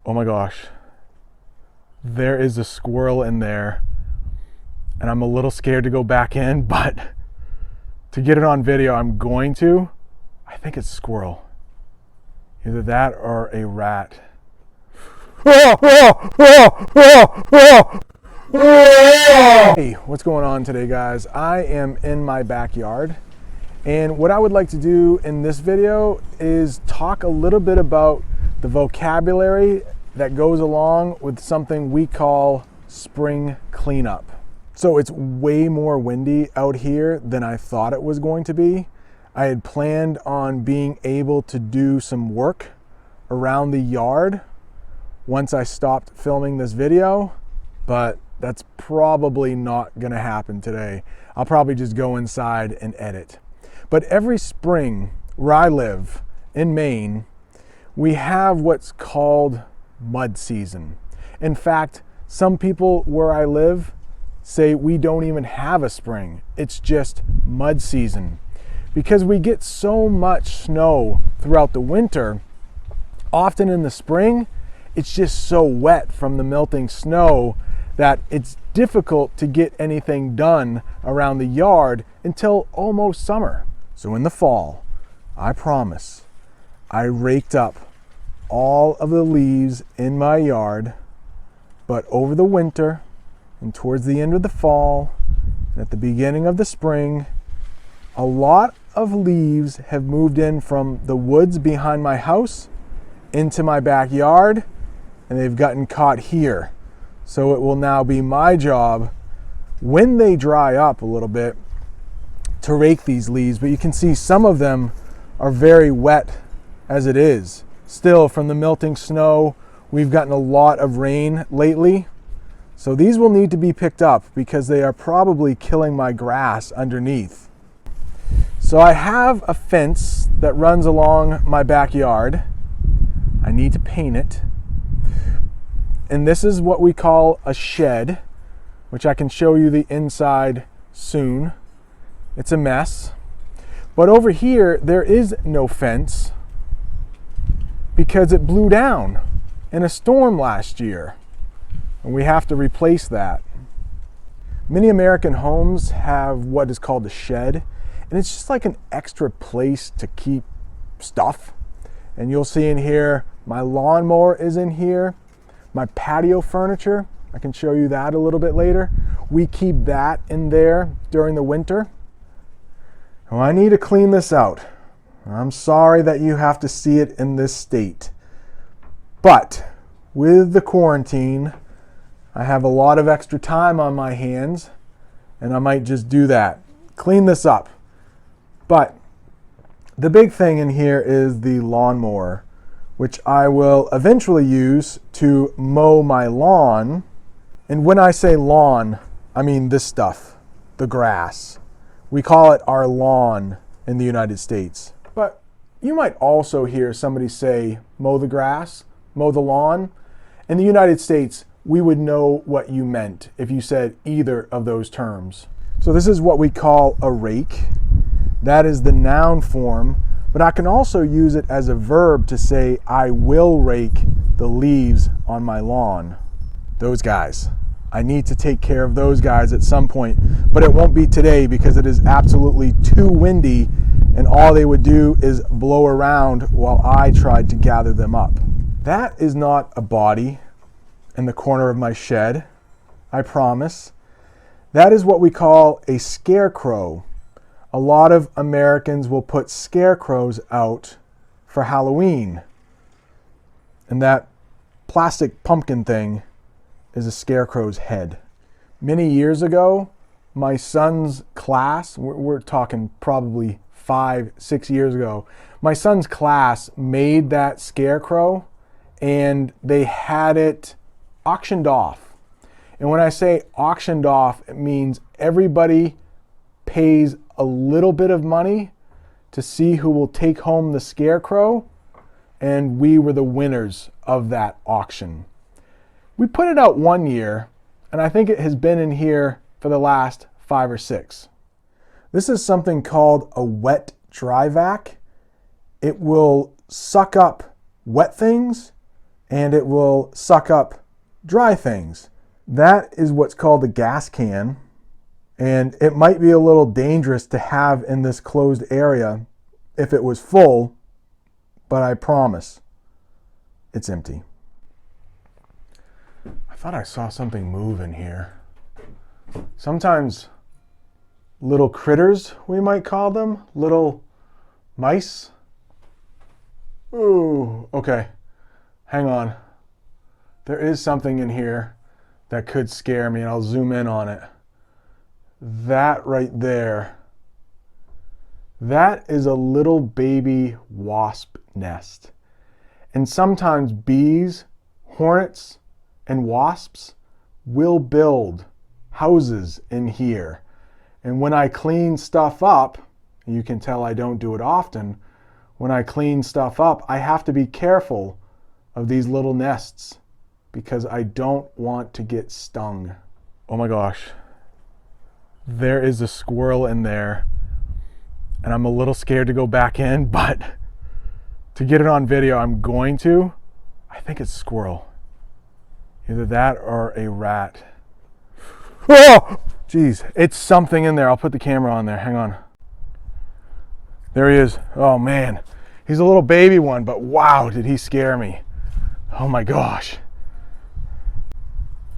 Oh my gosh. There is a squirrel in there. And I'm a little scared to go back in, but to get it on video, I'm going to. I think it's squirrel. Either that or a rat. Hey, what's going on today, guys? I am in my backyard, and what I would like to do in this video is talk a little bit about the vocabulary that goes along with something we call spring cleanup. So it's way more windy out here than I thought it was going to be. I had planned on being able to do some work around the yard once I stopped filming this video, but that's probably not gonna happen today. I'll probably just go inside and edit. But every spring where I live in Maine, we have what's called mud season. In fact, some people where I live say we don't even have a spring. It's just mud season. Because we get so much snow throughout the winter, often in the spring, it's just so wet from the melting snow that it's difficult to get anything done around the yard until almost summer. So in the fall, I promise, I raked up all of the leaves in my yard, but over the winter and towards the end of the fall and at the beginning of the spring, a lot of leaves have moved in from the woods behind my house into my backyard, and they've gotten caught here. So it will now be my job, when they dry up a little bit, to rake these leaves. But you can see some of them are very wet as it is. Still, from the melting snow, we've gotten a lot of rain lately. So these will need to be picked up because they are probably killing my grass underneath. So I have a fence that runs along my backyard. I need to paint it. And this is what we call a shed, which I can show you the inside soon. It's a mess. But over here, there is no fence because it blew down in a storm last year. And we have to replace that. Many American homes have what is called a shed, and it's just like an extra place to keep stuff. And you'll see in here, my lawnmower is in here. My patio furniture, I can show you that a little bit later. We keep that in there during the winter. Well, I need to clean this out. I'm sorry that you have to see it in this state. But with the quarantine, I have a lot of extra time on my hands, and I might just do that. Clean this up. But the big thing in here is the lawnmower, which I will eventually use to mow my lawn. And when I say lawn, I mean this stuff, the grass. We call it our lawn in the United States. But you might also hear somebody say, mow the grass, mow the lawn. In the United States, we would know what you meant if you said either of those terms. So this is what we call a rake. That is the noun form. But I can also use it as a verb to say, I will rake the leaves on my lawn. Those guys. I need to take care of those guys at some point, but it won't be today because it is absolutely too windy, and all they would do is blow around while I tried to gather them up. That is not a body in the corner of my shed, I promise. That is what we call a scarecrow. A lot of Americans will put scarecrows out for Halloween. And that plastic pumpkin thing is a scarecrow's head. Many years ago, my son's class, we're talking probably 5-6 years ago, my son's class made that scarecrow and they had it auctioned off. And when I say auctioned off, it means everybody pays a little bit of money to see who will take home the scarecrow, and we were the winners of that auction. We put it out one year, and I think it has been in here for the last 5 or 6. This is something called a wet dry vac. It will suck up wet things and it will suck up dry things. That is what's called a gas can, and it might be a little dangerous to have in this closed area if it was full, but I promise it's empty. I thought I saw something move in here. Sometimes little critters, we might call them, little mice. Ooh, okay, hang on. There is something in here that could scare me, and I'll zoom in on it. That right there, that is a little baby wasp nest. And sometimes bees, hornets, and wasps will build houses in here. And when I clean stuff up, and you can tell I don't do it often, when I clean stuff up, I have to be careful of these little nests because I don't want to get stung. Oh my gosh. There is a squirrel in there, and I'm a little scared to go back in, but to get it on video, I'm going to. I think it's squirrel. Either that or a rat. Oh, geez, it's something in there. I'll put the camera on there. Hang on. There he is. Oh man, he's a little baby one, but wow, did he scare me. Oh my gosh.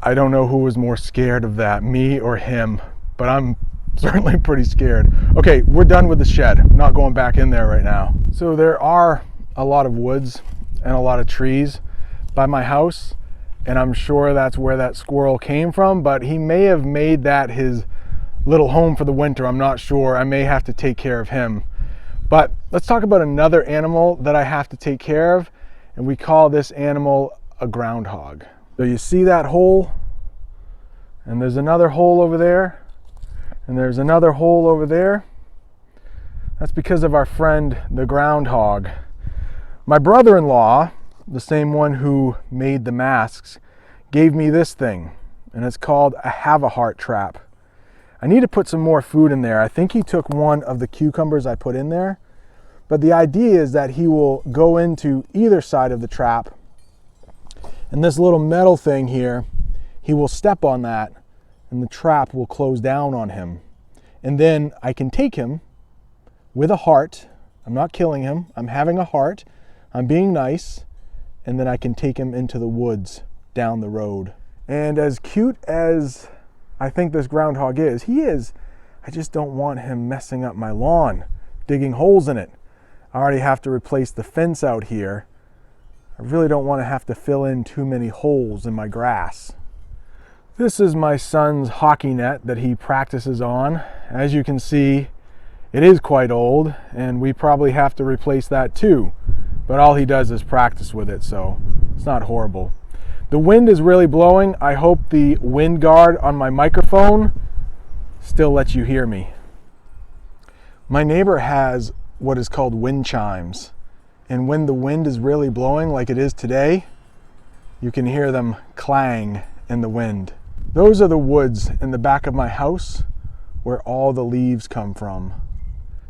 I don't know who was more scared of that, me or him, but I'm certainly pretty scared. Okay, we're done with the shed. I'm not going back in there right now. So there are a lot of woods and a lot of trees by my house, and I'm sure that's where that squirrel came from, but he may have made that his little home for the winter. I'm not sure. I may have to take care of him. But let's talk about another animal that I have to take care of, and we call this animal a groundhog. So you see that hole, and there's another hole over there, and there's another hole over there. That's because of our friend the groundhog. My brother-in-law, the same one who made the masks, gave me this thing, and it's called a have-a-heart trap. I need to put some more food in there. I think he took one of the cucumbers I put in there, but the idea is that he will go into either side of the trap, and this little metal thing here, he will step on that, and the trap will close down on him. And then I can take him with a heart. I'm not killing him. I'm having a heart. I'm being nice. And then I can take him into the woods down the road. And as cute as I think this groundhog is, he is, I just don't want him messing up my lawn, digging holes in it. I already have to replace the fence out here. I really don't want to have to fill in too many holes in my grass. This is my son's hockey net that he practices on. As you can see, it is quite old, and we probably have to replace that too. But all he does is practice with it, so it's not horrible. The wind is really blowing. I hope the wind guard on my microphone still lets you hear me. My neighbor has what is called wind chimes. And when the wind is really blowing like it is today, you can hear them clang in the wind. Those are the woods in the back of my house where all the leaves come from.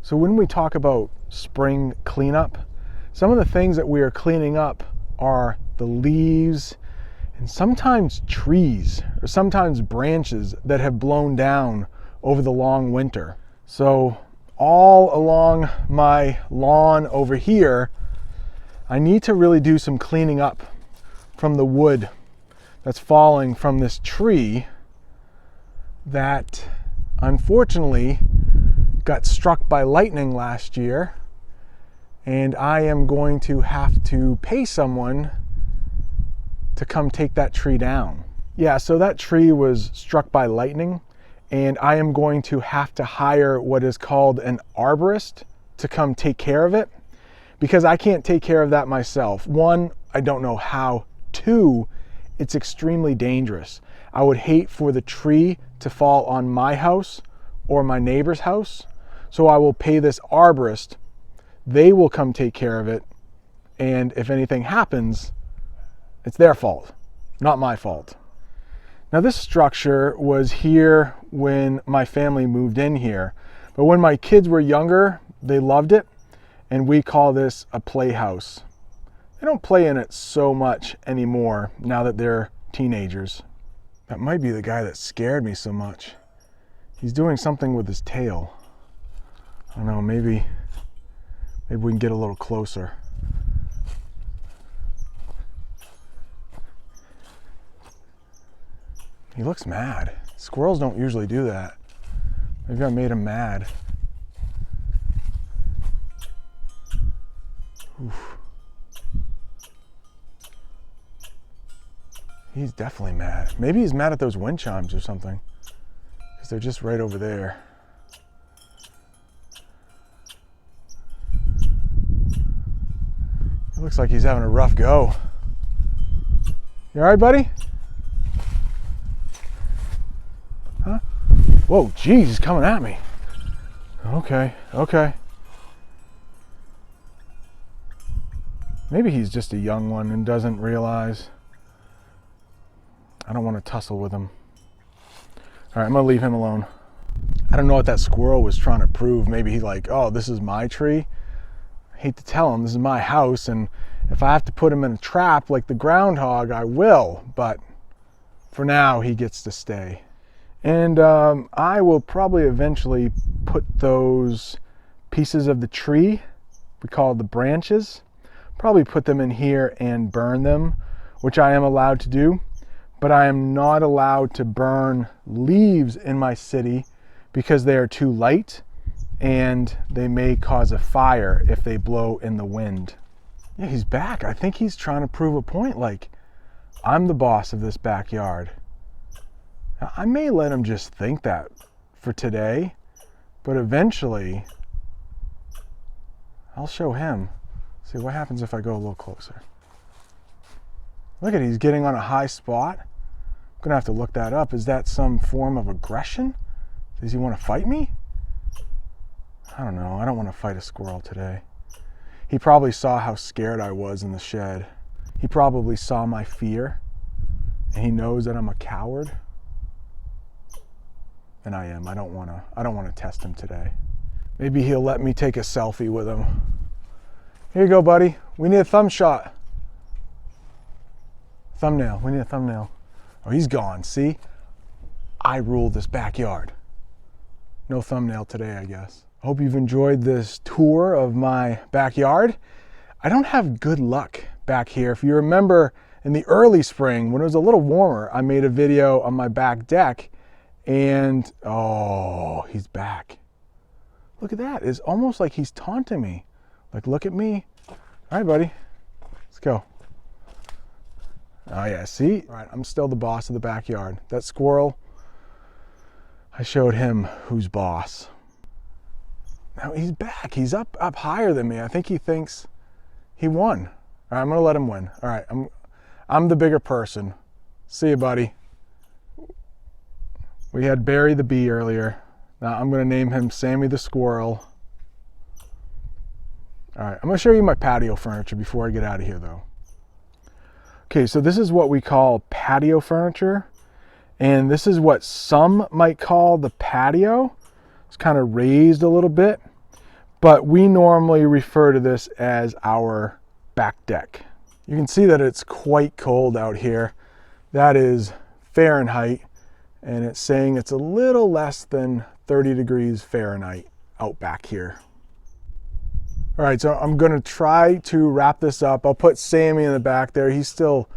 So when we talk about spring cleanup, some of the things that we are cleaning up are the leaves and sometimes trees or sometimes branches that have blown down over the long winter. So all along my lawn over here, I need to really do some cleaning up from the wood that's falling from this tree that unfortunately got struck by lightning last year, and I am going to have to pay someone to come take that tree down. Yeah, so that tree was struck by lightning, and I am going to have to hire what is called an arborist to come take care of it, because I can't take care of that myself. One, I don't know how. Two, it's extremely dangerous. I would hate for the tree to fall on my house or my neighbor's house, so I will pay this arborist. They will come take care of it, and if anything happens, it's their fault, not my fault. Now this structure was here when my family moved in here, but when my kids were younger, they loved it, and we call this a playhouse. They don't play in it so much anymore now that they're teenagers. That might be the guy that scared me so much. He's doing something with his tail. I don't know, maybe we can get a little closer. He looks mad. Squirrels don't usually do that. Maybe I made him mad. Oof. He's definitely mad. Maybe he's mad at those wind chimes or something, because they're just right over there. It looks like he's having a rough go. You all right, buddy? Huh? Whoa, geez, he's coming at me. Okay, okay. Maybe he's just a young one and doesn't realize. I don't want to tussle with him. All right, I'm gonna leave him alone. I don't know what that squirrel was trying to prove. Maybe he like, oh, this is my tree. I hate to tell him, this is my house, and if I have to put him in a trap like the groundhog, I will, but for now, he gets to stay. And I will probably eventually put those pieces of the tree, we call it the branches, probably put them in here and burn them, which I am allowed to do. But I am not allowed to burn leaves in my city because they are too light and they may cause a fire if they blow in the wind. Yeah, he's back. I think he's trying to prove a point, like, I'm the boss of this backyard. Now, I may let him just think that for today, but eventually I'll show him. See what happens if I go a little closer. Look at it, he's getting on a high spot. I'm gonna have to look that up. Is that some form of aggression? Does he want to fight me? I don't know. I don't want to fight a squirrel today. He probably saw how scared I was in the shed. He probably saw my fear, and he knows that I'm a coward. And I am. I don't want to test him today. Maybe he'll let me take a selfie with him. Here you go, buddy. We need a thumb shot. Thumbnail. We need a thumbnail. Oh, he's gone. See? I rule this backyard. No thumbnail today, I guess. I hope you've enjoyed this tour of my backyard. I don't have good luck back here. If you remember in the early spring, when it was a little warmer, I made a video on my back deck and, oh, he's back. Look at that. It's almost like he's taunting me. Like, look at me. All right, buddy. Let's go. Oh yeah, see? All right, I'm still the boss of the backyard. That squirrel, I showed him who's boss. Now he's back. He's up higher than me. I think he thinks he won. All right, I'm gonna let him win. All right, I'm the bigger person. See you, buddy. We had Barry the bee earlier. Now I'm gonna name him Sammy the squirrel. All right, I'm gonna show you my patio furniture before I get out of here though. Okay, so this is what we call patio furniture, and this is what some might call the patio. It's kind of raised a little bit, but we normally refer to this as our back deck. You can see that it's quite cold out here. That is Fahrenheit, and it's saying it's a little less than 30 degrees Fahrenheit out back here. All right, so I'm gonna try to wrap this up. I'll put Sammy in the back there. He's still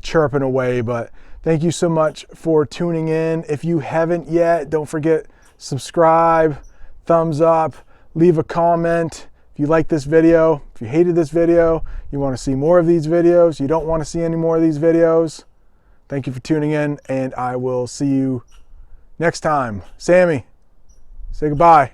chirping away, but thank you so much for tuning in. If you haven't yet, don't forget, subscribe, thumbs up, leave a comment. If you like this video, if you hated this video, you wanna see more of these videos, you don't wanna see any more of these videos, thank you for tuning in, and I will see you next time. Sammy, say goodbye.